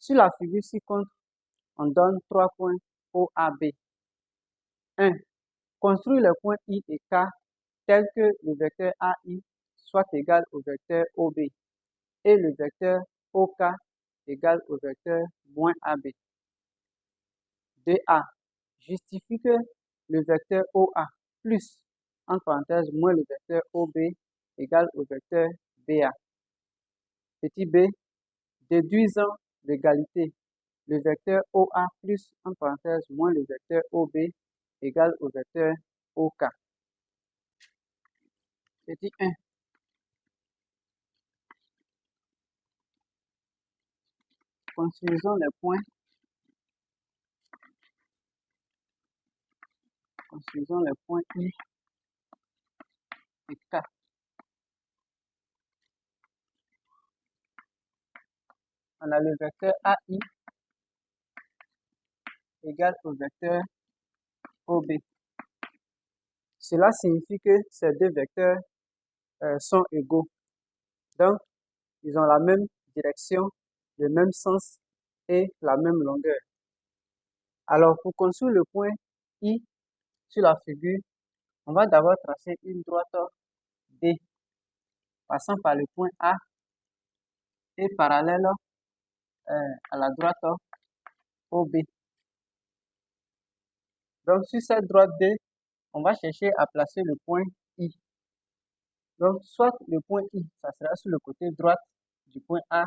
Sur la figure ci-contre, on donne 3 points OAB. 1. Construire les points I et K tels que le vecteur AI soit égal au vecteur OB et le vecteur OK égal au vecteur moins AB. 2A. Justifie que le vecteur OA plus, entre parenthèses, moins le vecteur OB égal au vecteur BA. Petit b, déduisant l'égalité, le vecteur OA plus, entre parenthèses, moins le vecteur OB égal au vecteur OK. Petit 1. Construisons les points. Construisons les points I et K. On a le vecteur AI égal au vecteur OB. Cela signifie que ces deux vecteurs sont égaux. Donc, ils ont la même direction, le même sens et la même longueur. Alors, pour construire le point I sur la figure, on va d'abord tracer une droite D, passant par le point A et parallèle à la droite OB. Donc, sur cette droite D, on va chercher à placer le point I. Donc, soit le point I, ça sera sur le côté droit du point A,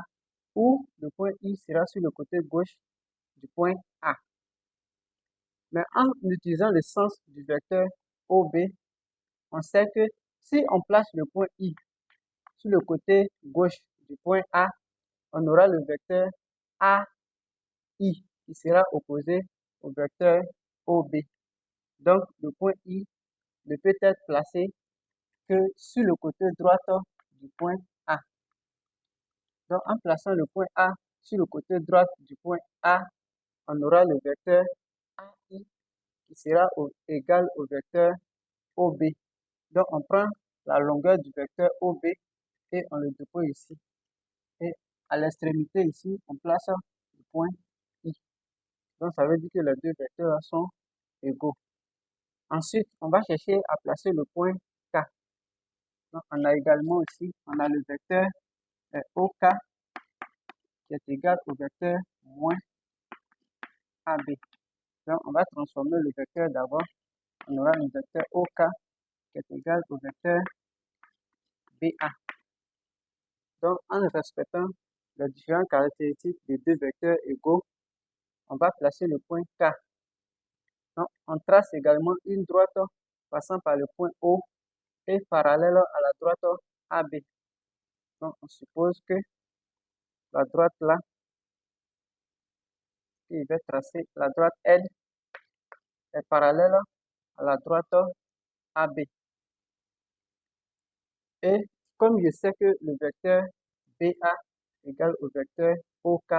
ou le point I sera sur le côté gauche du point A. Mais en utilisant le sens du vecteur OB, on sait que si on place le point I sur le côté gauche du point A, on aura le vecteur AI qui sera opposé au vecteur OB. Donc, le point I ne peut être placé que sur le côté droit du point A. Donc, en plaçant le point A sur le côté droit du point A, on aura le vecteur AI qui sera égal au vecteur OB. Donc, on prend la longueur du vecteur OB et on le dépose ici. Et à l'extrémité ici, on place le point I. Donc, ça veut dire que les deux vecteurs sont égaux. Ensuite, on va chercher à placer le point K. Donc, on a également ici, on a le vecteur OK qui est égal au vecteur moins AB. Donc, on va transformer le vecteur d'abord. On aura le vecteur OK qui est égal au vecteur BA. Donc, en respectant les différentes caractéristiques des deux vecteurs égaux, on va placer le point K. Donc, on trace également une droite passant par le point O et parallèle à la droite AB. Donc, on suppose que la droite là, qui va tracer la droite L, est parallèle à la droite AB. Et comme je sais que le vecteur BA égale au vecteur OK,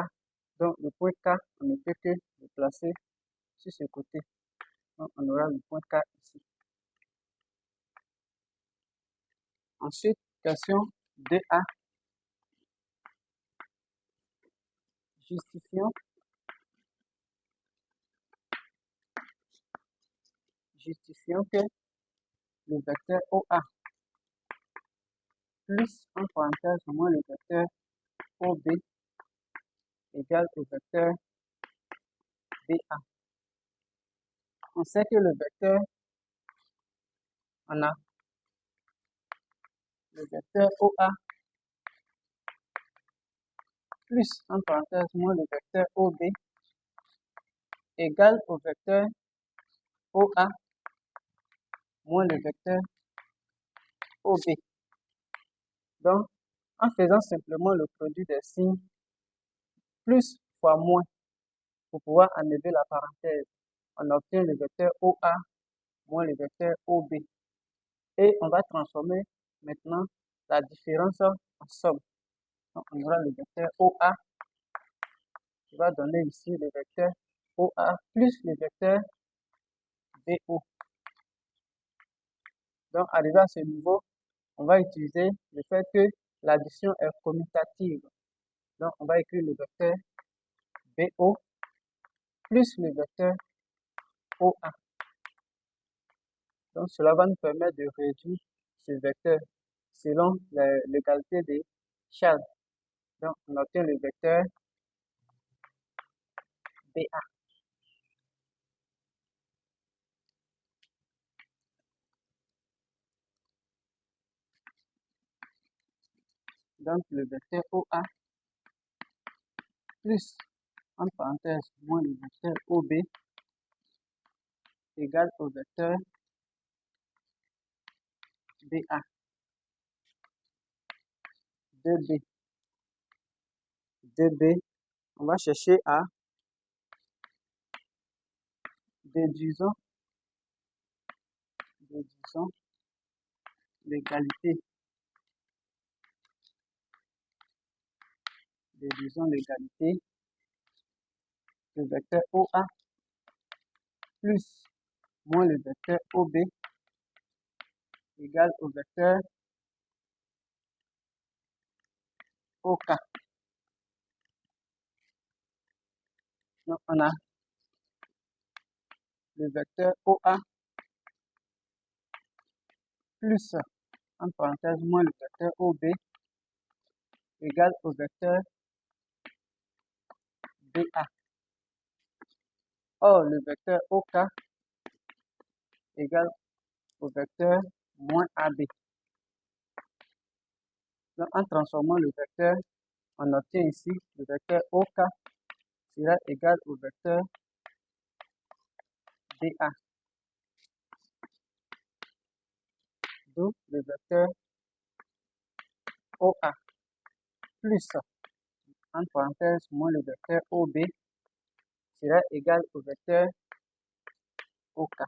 donc le point K, on ne peut que le placer sur ce côté. Donc, on aura le point K ici. Ensuite, question 2A. Justifions que le vecteur OA plus, en parenthèse, moins le vecteur OB égale au vecteur BA. On sait que le vecteur, on a le vecteur OA plus, en parenthèse, moins le vecteur OB égale au vecteur OA moins le vecteur OB. Donc, en faisant simplement le produit des signes, plus fois moins, pour pouvoir enlever la parenthèse, on obtient le vecteur OA moins le vecteur OB. Et on va transformer maintenant la différence en somme. Donc, on aura le vecteur OA qui va donner ici le vecteur OA plus le vecteur BO. Donc, arrivé à ce niveau, on va utiliser le fait que l'addition est commutative. Donc, on va écrire le vecteur BO plus le vecteur OA. Donc, cela va nous permettre de réduire ce vecteur selon l'égalité des charges. Donc, on obtient le vecteur BA. Donc, le vecteur OA plus, entre parenthèses, moins le vecteur OB égale au vecteur BA. 2B. 2B, on va chercher à déduisons l'égalité. Déduisons l'égalité du vecteur OA plus moins le vecteur OB égale au vecteur OK. Donc, on a le vecteur OA plus, en parenthèse, moins le vecteur OB égale au vecteur BA. Or, le vecteur OK égale au vecteur moins AB. Donc, en transformant le vecteur, on obtient ici le vecteur OK sera égal au vecteur BA. Donc, le vecteur OA plus, en parenthèse, moins le vecteur OB sera égal au vecteur OK.